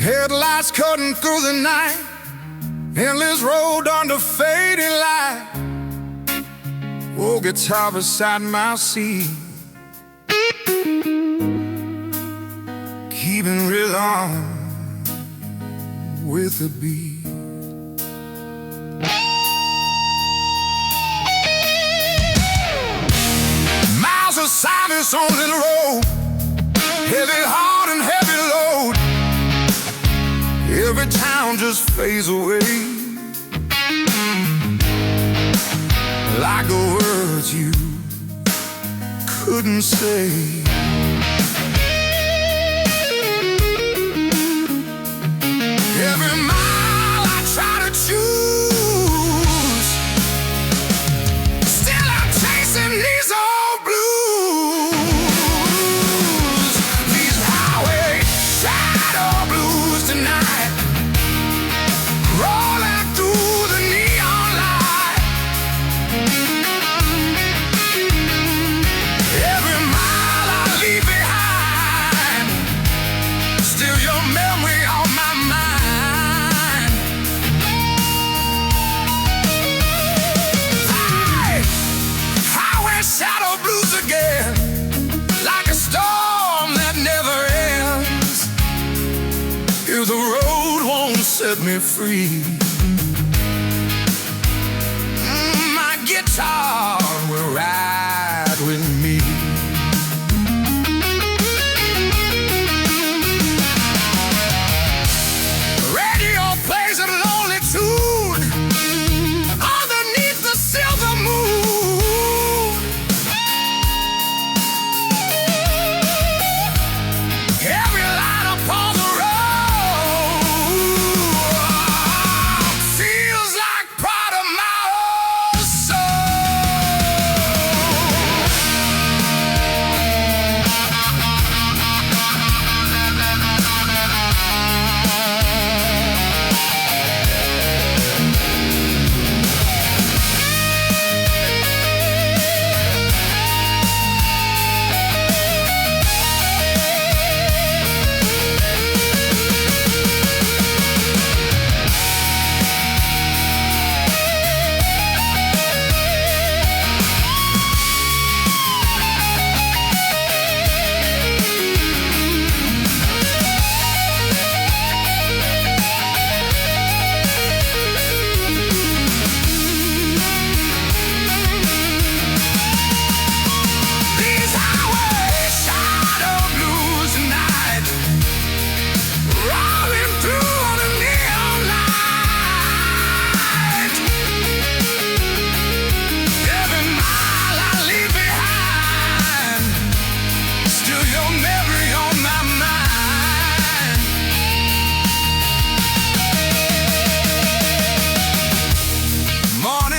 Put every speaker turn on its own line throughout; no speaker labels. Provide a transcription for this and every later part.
Headlights cutting through the night, endless road under fading light. Oh, guitar beside my seat, keeping rhythm with the beat. Miles of silence on the road, heavy heart and heavy load. Every town just fades away, like the words you couldn't say. Every mile I try to choose, still I'm chasing these old blues. These highway shadow blues tonight, rolling through the neon light. Every mile I leave behind, still your memory on my mind. Shadow blues again, like a storm that never ends. If the road won't set me free, my guitar will ride with me. Radio plays a lonely tune underneath the silver moon.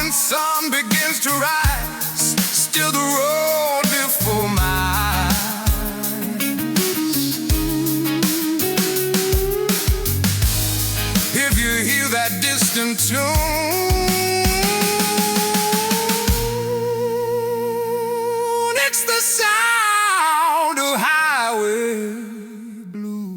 Sun begins to rise, still the road before my eyes. If you hear that distant tune, it's the sound of highway blues.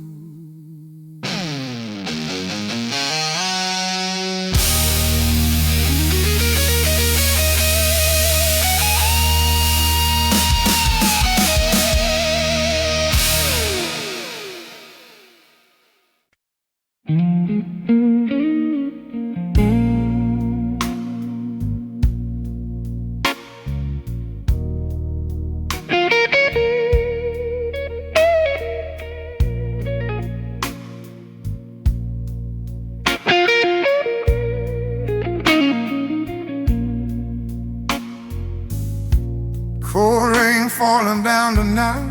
Cold rain falling down tonight,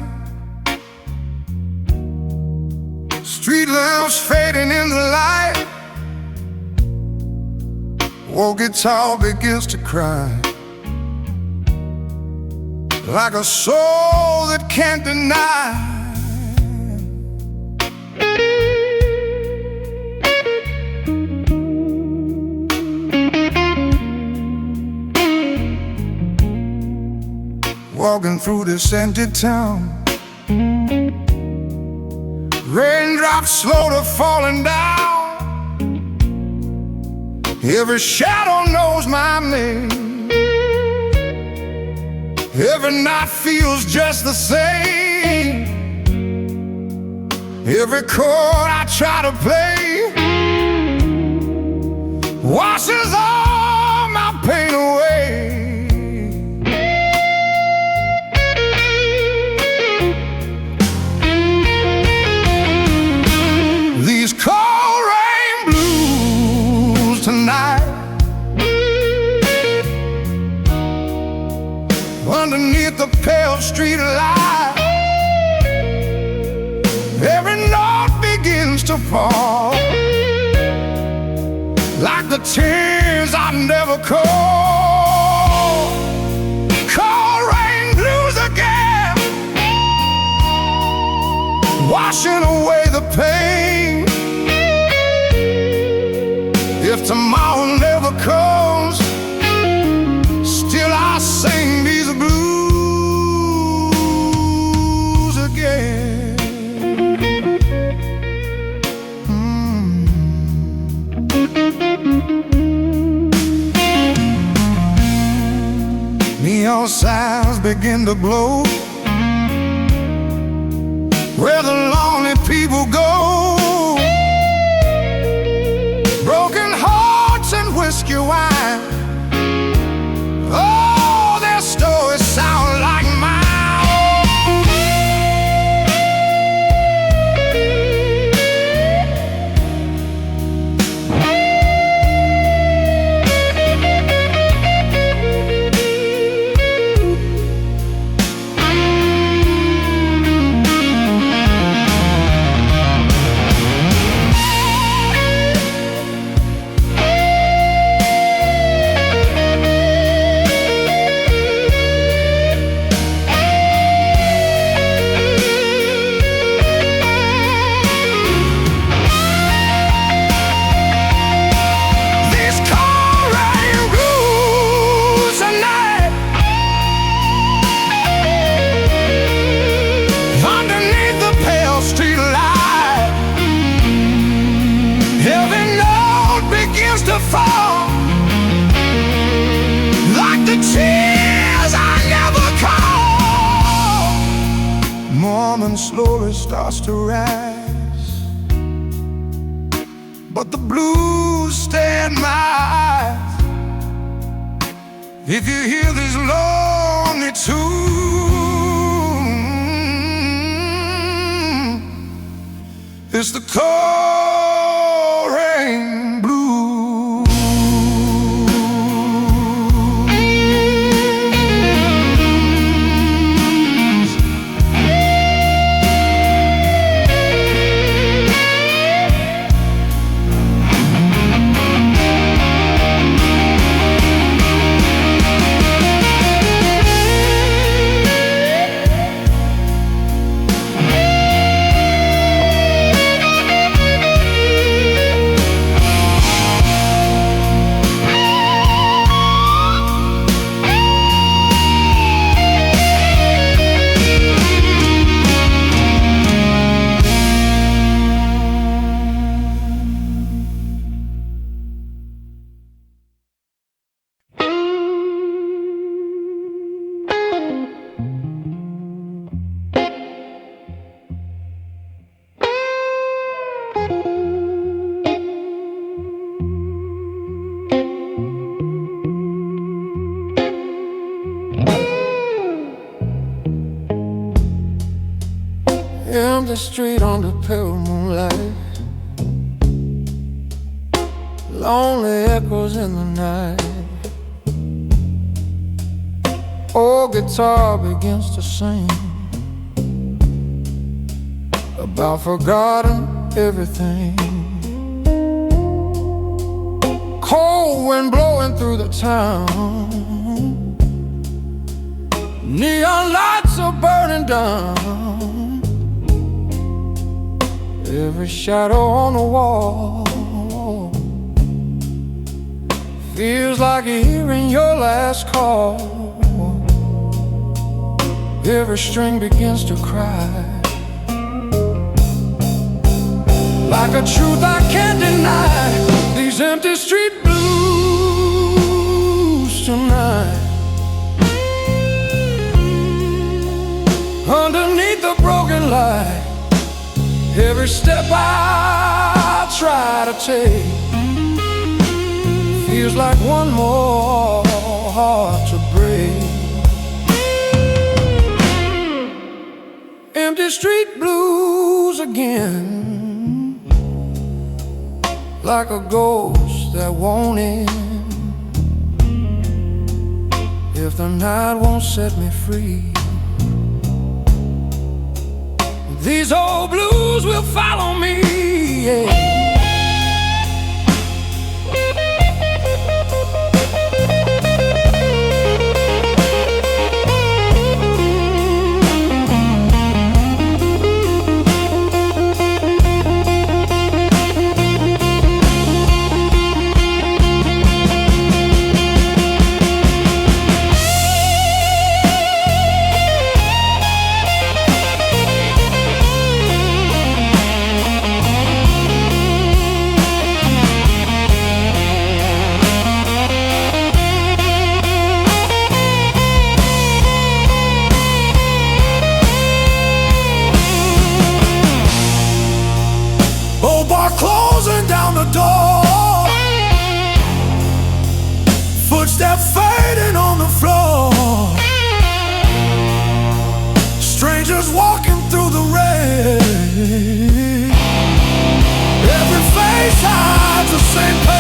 street lamps fading in the light. Old guitar begins to cry, like a soul that can't deny. Walking through this empty town, Raindrops slowly falling down. Every shadow knows my name. Every night feels just the same. Every chord I try to play washes all my pain away. These cold rain blues tonight, underneath the pale street light, every note begins to fall, like the tears I never called. Cold rain blues again, washing away the pain. If tomorrow never comes, still I sing these blues again. Neon signs begin to glow where the lonely people go. Broken hearts and whiskey wine, oh, their stories sound like mine. Fall like the tears I never caught. Morning slowly starts to rise, but the blues stay in my eyes. If you hear this lonely tune, it's the cold rain blues. Empty street on the pale moonlight, lonely echoes in the night. Old guitar begins to sing about forgotten everything. Cold wind blowing through the town, neon lights are burning down. Every shadow on the wall feels like hearing your last call. Every string begins to cry. like a truth I can't deny. These empty street blues tonight. Underneath the broken light, every step I try to take feels like one more heart to break. Empty street blues again, like a ghost that won't end. If the night won't set me free, these old blues will follow me, yeah. Closing down the door, footsteps fading on the floor, strangers walking through the rain. Every face hides the same pain.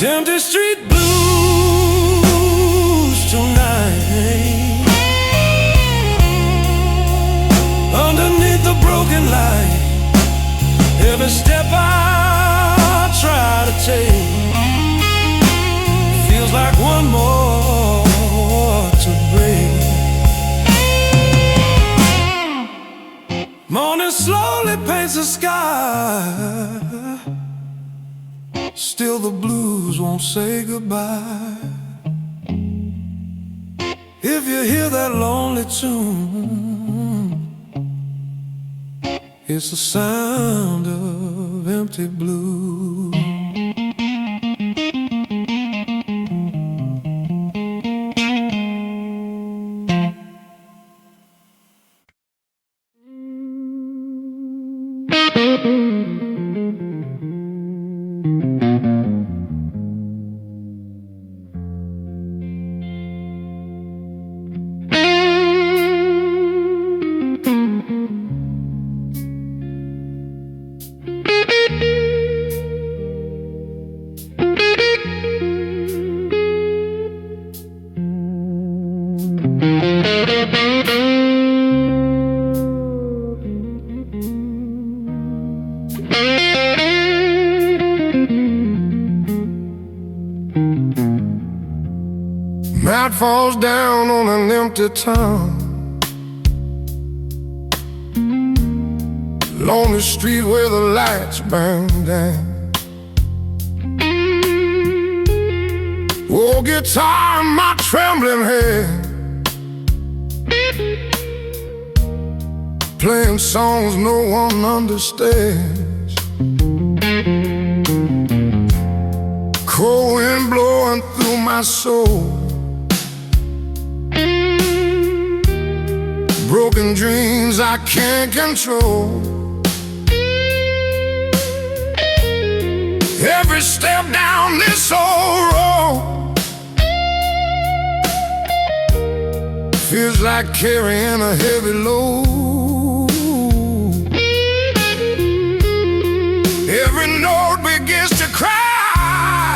Empty street blues tonight. Underneath the broken light, every step I try to take feels like one more to break. Morning slowly paints the sky, still the blues won't say goodbye. If you hear that lonely tune, it's the sound of empty blues. Night falls down on an empty town, lonely street where the lights burn down. Oh, guitar in my trembling hand, playing songs no one understands. Cold wind blowing through my soul, broken dreams I can't control. Every step down this old road feels like carrying a heavy load. Every note begins to cry,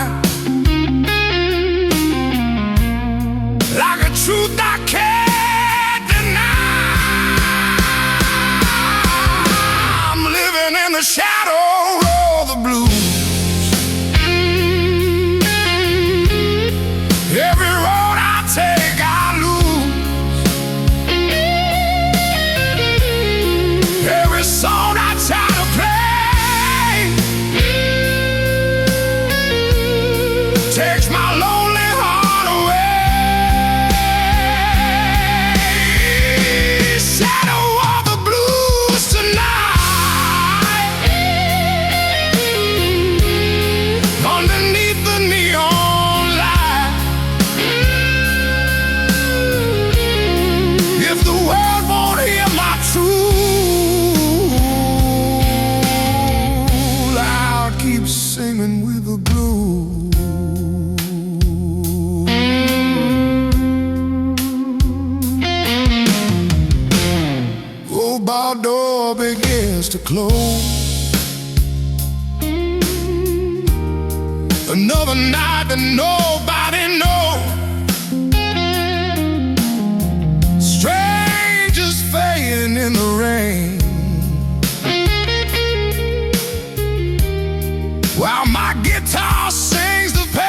days to close. Another night that nobody knows. Strangers fading in the rain, while my guitar sings the pain.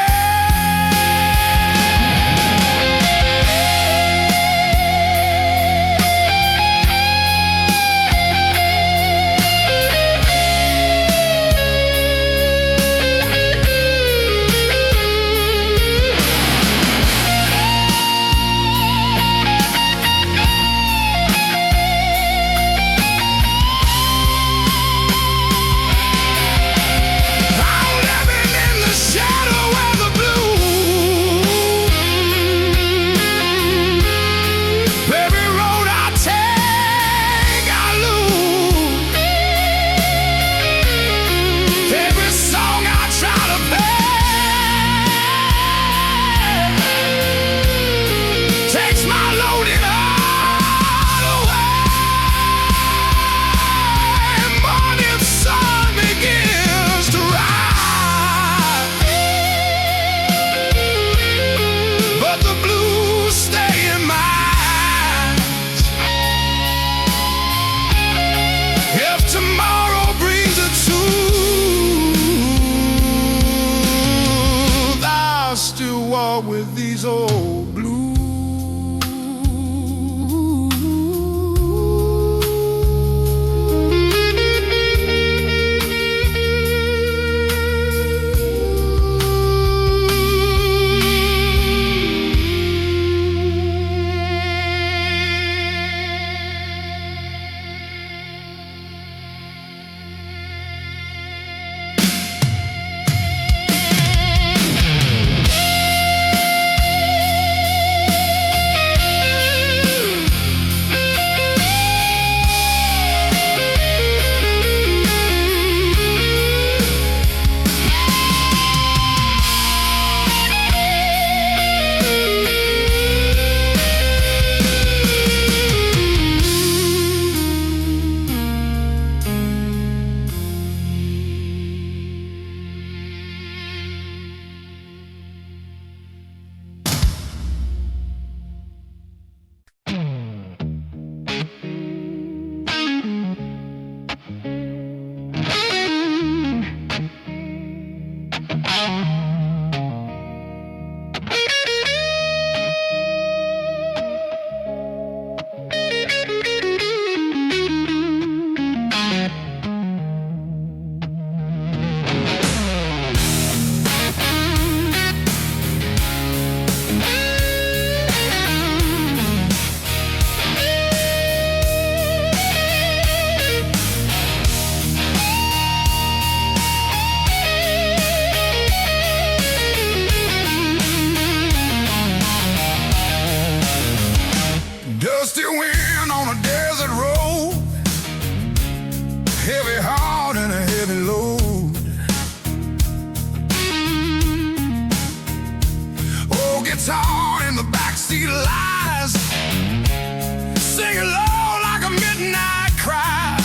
With these old blues. Dusty wind on a desert road, heavy heart and a heavy load. Old guitar in the backseat lies, singing low like a midnight cry.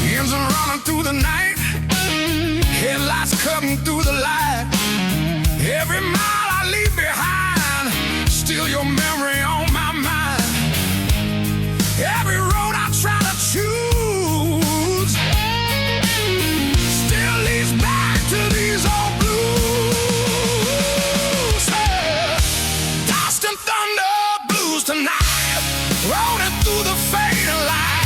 Engine running through the night, headlights cutting through the light. Every mile I leave behind, still your memory on my mind. Every road I try to choose still leads back to these old blues. Yeah. Dust and thunder blues tonight, rolling through the fading light.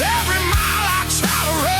Every mile I try to run,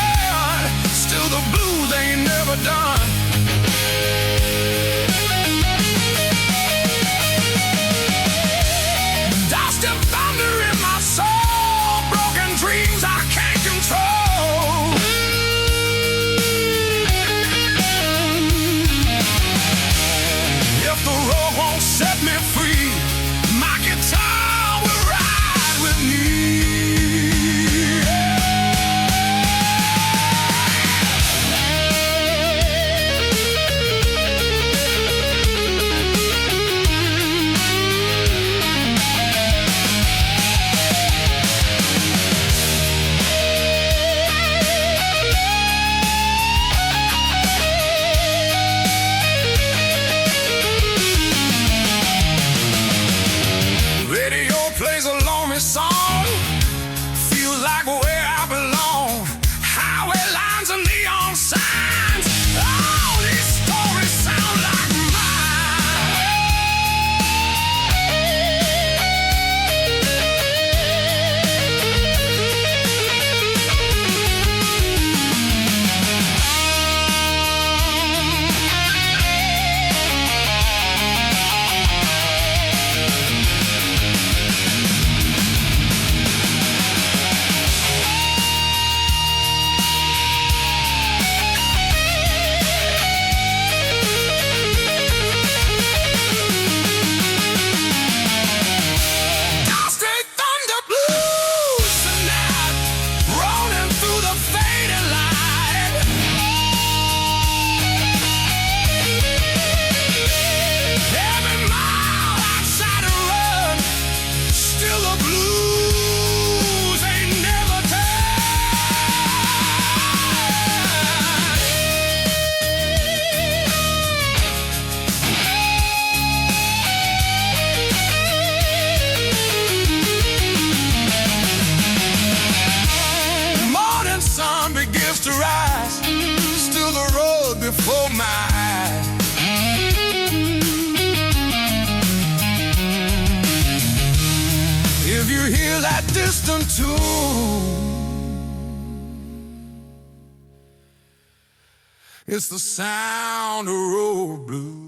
you hear that distant tune, it's the sound of road blues.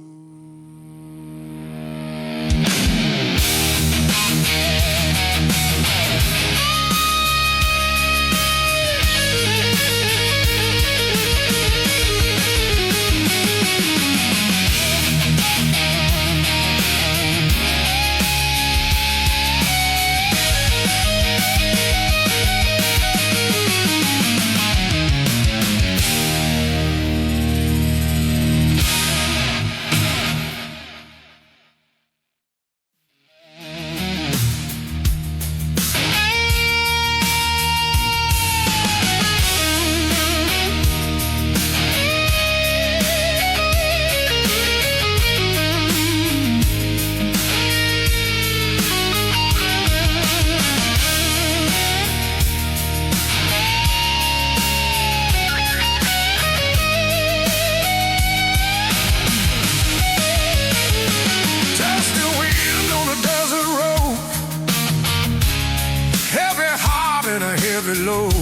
Heavy load,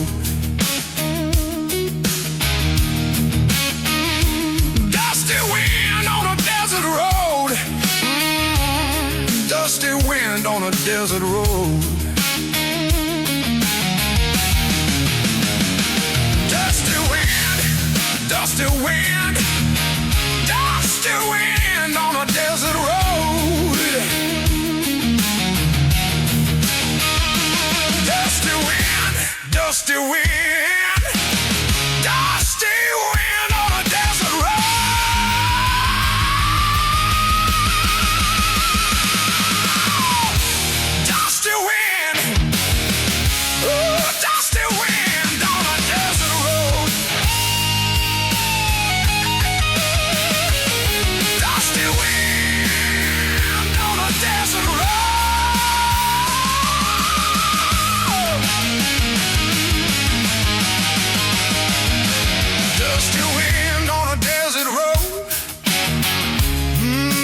dusty wind on a desert road, dusty wind on a desert road, dusty wind, dusty wind, dusty wind on a desert road, dusty wind, dusty wind, dusty wind on a desert road. Dusty wind, ooh, dusty wind on a desert road. Dusty wind on a desert road. Dusty wind on a desert road.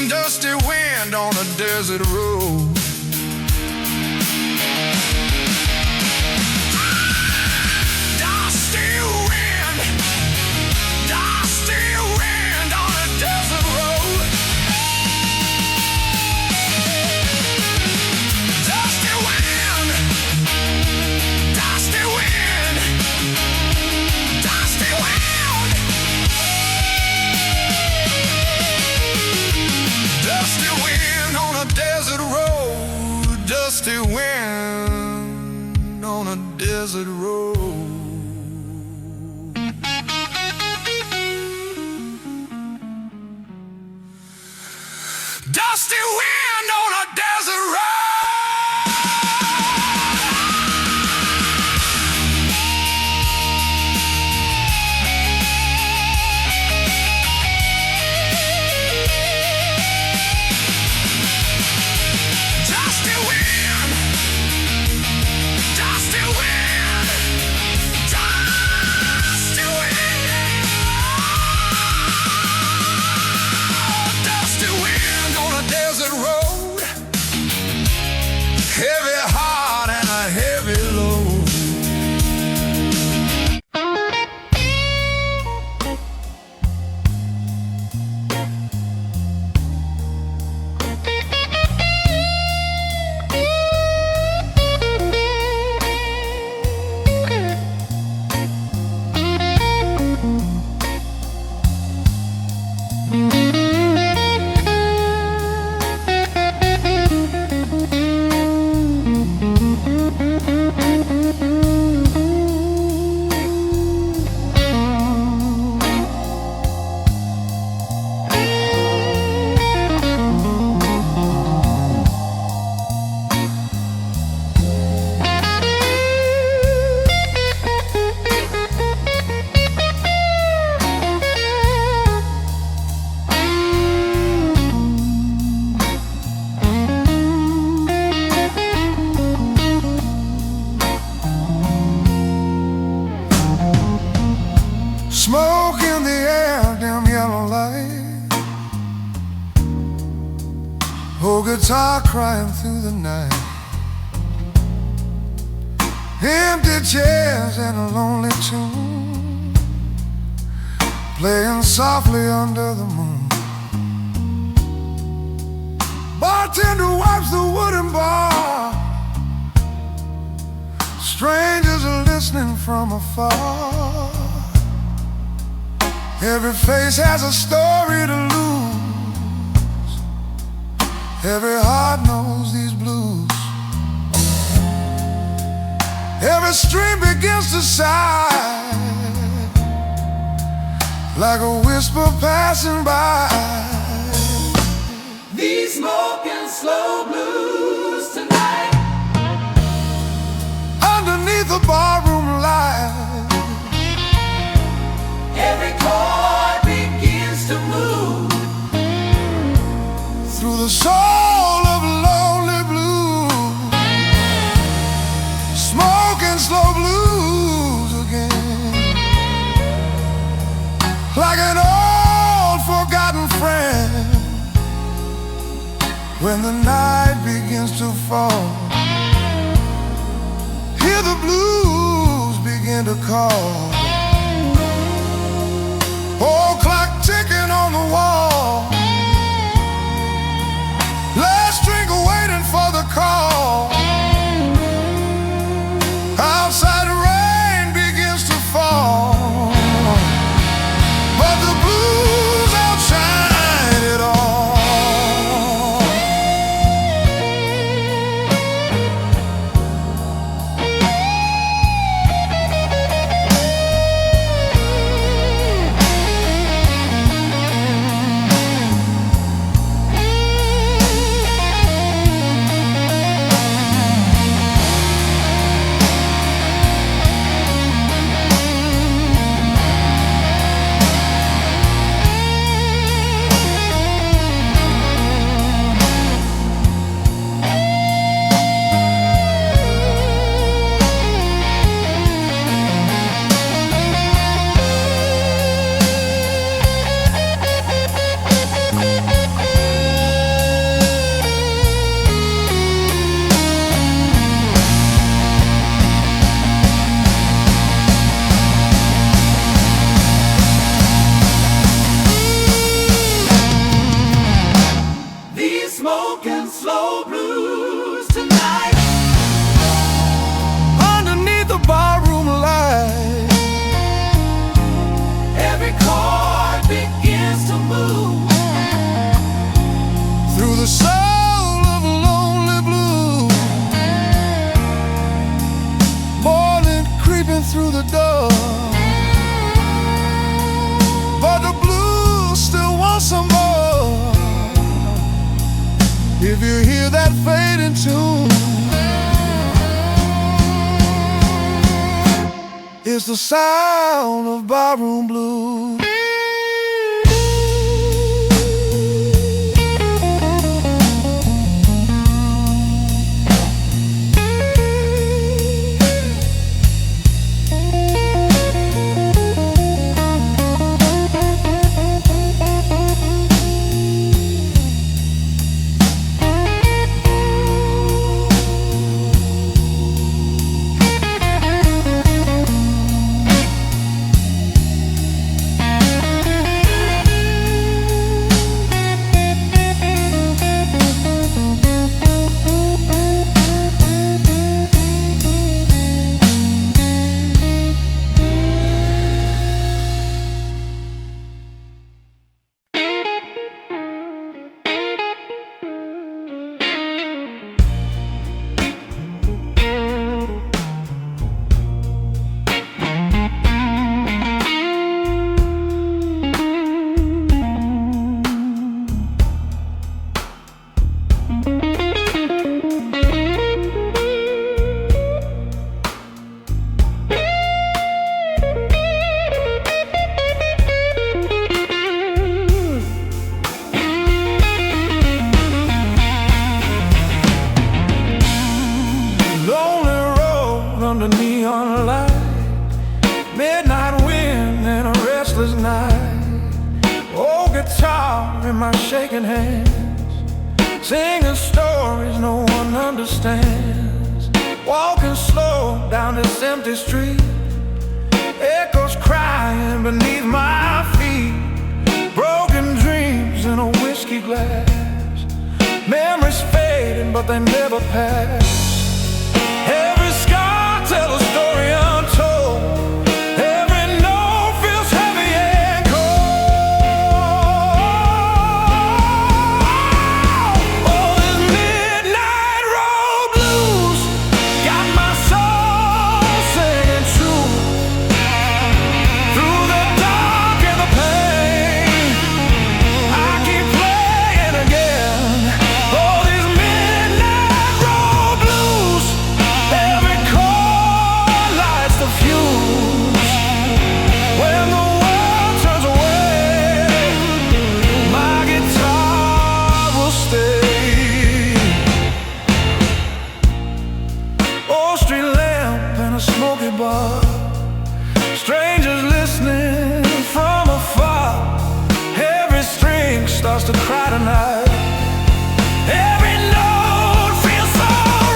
Dusty wind on a desert road. Dusty wind, dusty wind on a desert road. Dusty wind, dusty wind, dusty wind. Dusty wind on a desert road. Dusty wind on a desert road. Dusty wind on a desert road. Dusty wind, dusty wind, dusty wind, dusty wind on a desert road. Heavy heart and a heavy load. Smoke in the air, dim yellow light. Oh, guitar crying through the night. Empty chairs and a lonely tune playing softly under the moon. Bartender wipes the wooden bar. Strangers are listening from afar. Every face has a story to lose. Every heart knows these blues. Every stream begins to sigh, like a whisper passing by.
These smoking slow blues tonight,
underneath the barroom light,
every chord begins to move
through the soul of lonely blues. Smoking slow blues again, like an old forgotten friend. When the night begins to fall, hear the blues begin to call. Old clock ticking on the wall, last drink waiting for the call. Outside rain begins to fall, but the blues outshine it all.
smoking slow blues tonight.
Underneath the barroom light,
Every chord begins to move
through the soul of a lonely blue, morning creeping through the door, but the blues still want some more. If you hear that fading tune, it's the sound of barroom blues. Under neon light, midnight wind and a restless night. Old guitar in my shaking hands, singing stories no one understands. Walking slow down this empty street. Echoes crying beneath my feet. Broken dreams in a whiskey glass. Memories fading, but they never pass. Every scar tells a story untold. Every note feels heavy and cold. Oh, this midnight road blues got my soul singing true. Through the dark and the pain, I keep playing again. Oh, these midnight road blues, every chord lights the fuse. When the world turns away, my guitar will stay. Old street lamp and a smoky bar. Strangers listening from afar. Every string starts to cry tonight. Every note feels so right.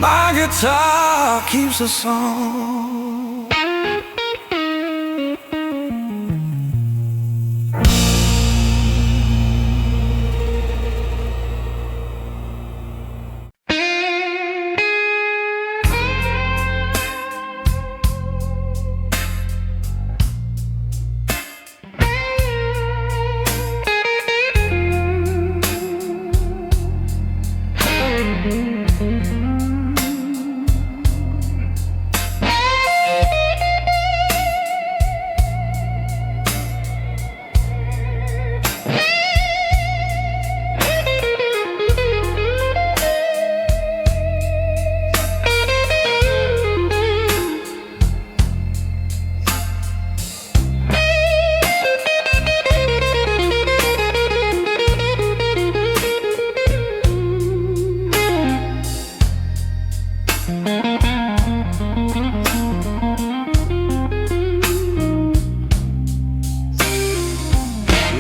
My guitar keeps the song.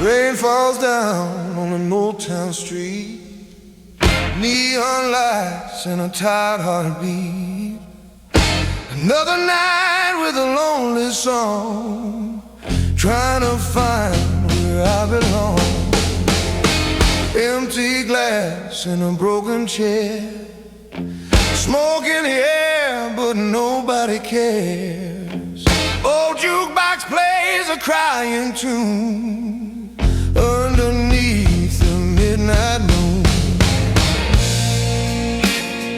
Rain falls down on an old town street. Neon lights and a tired heartbeat. Another night with a lonely song, trying to find where I belong. Empty glass in a broken chair. Smoke in the air, but nobody cares. Old jukebox plays a crying tune underneath the midnight moon.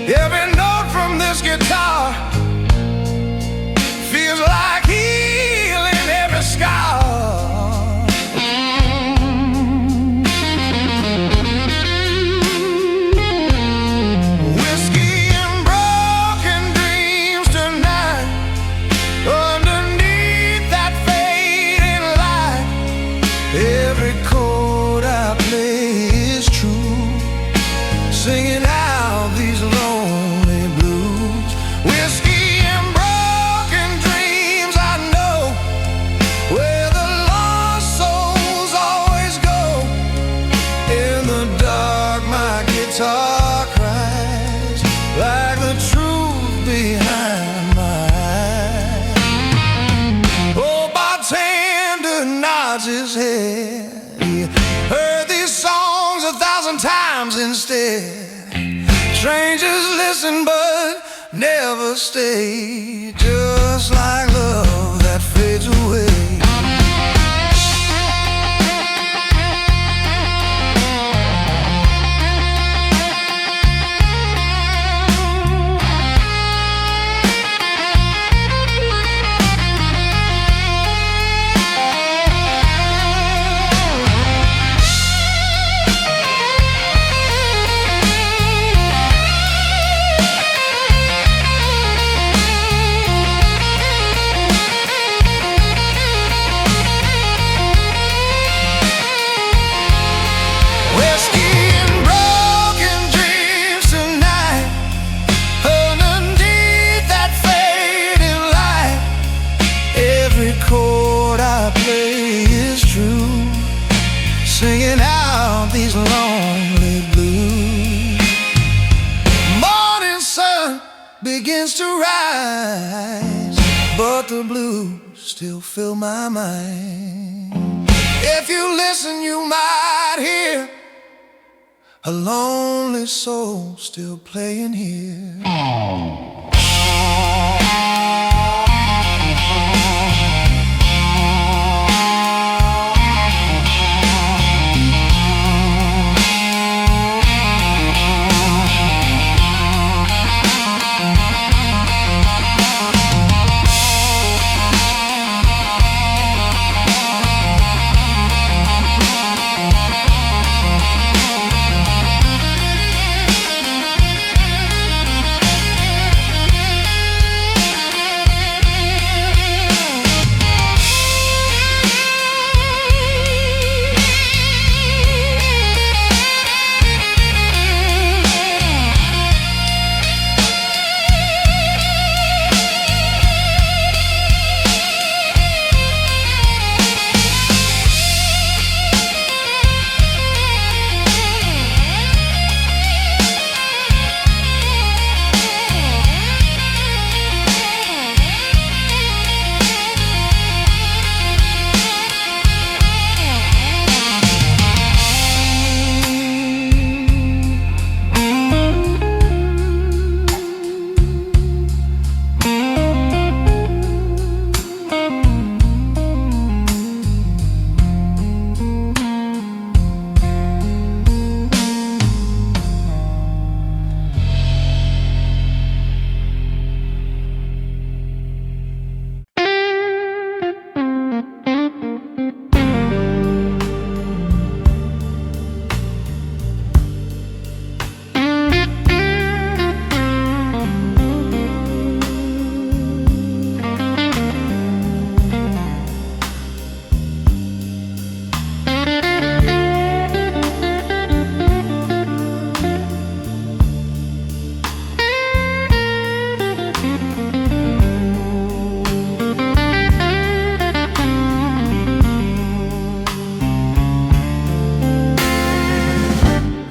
Every note from this guitar feels like healing every scar. head. He heard these songs 1,000 times instead. Strangers listen but never stay, just like love that fades away. Singing out these lonely blues. Morning sun begins to rise, but the blues still fill my mind. If you listen, you might hear a lonely soul still playing here.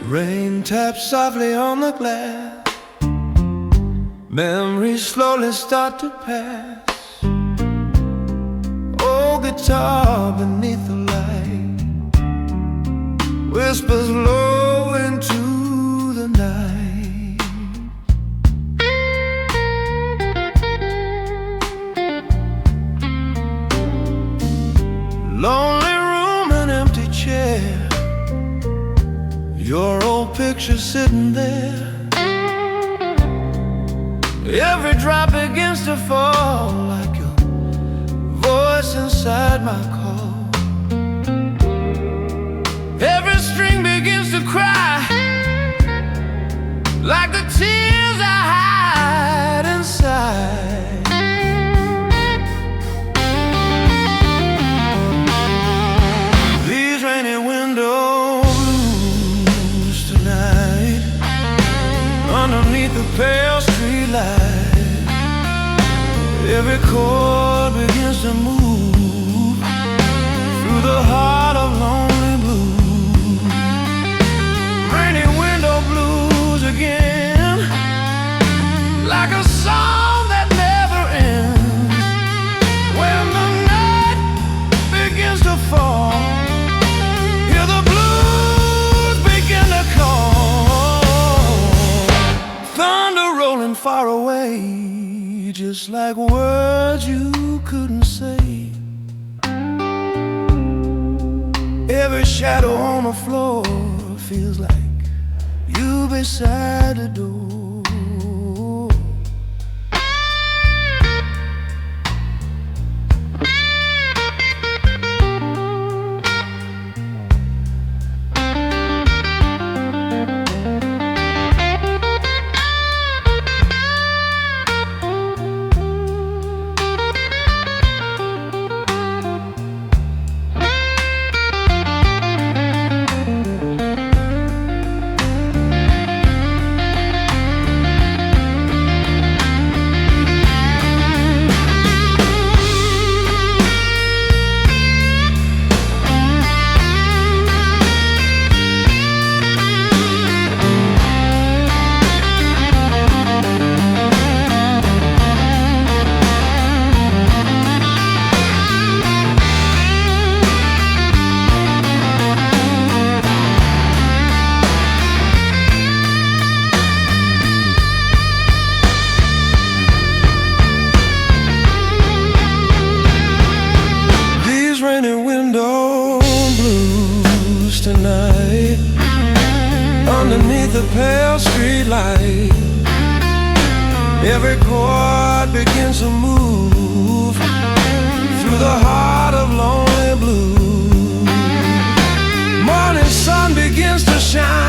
Rain taps softly on the glass, memories slowly start to pass. Old guitar beneath the light whispers low into the night. Lonely room, an empty chair, your old picture sitting there. Every drop begins to fall like your voice inside my call. Every string begins to cry like the tears I hide inside. These rainy window blues tonight, underneath the pale street light, every chord begins to move through the heart of lonely blue. Rainy window blues again, like a song that never ends. When the night begins to fall,
just like words you couldn't say. Every shadow on the floor feels like you beside the door. Tonight, underneath the pale street light, every chord begins to move through the heart of lonely blue. Morning sun begins to shine.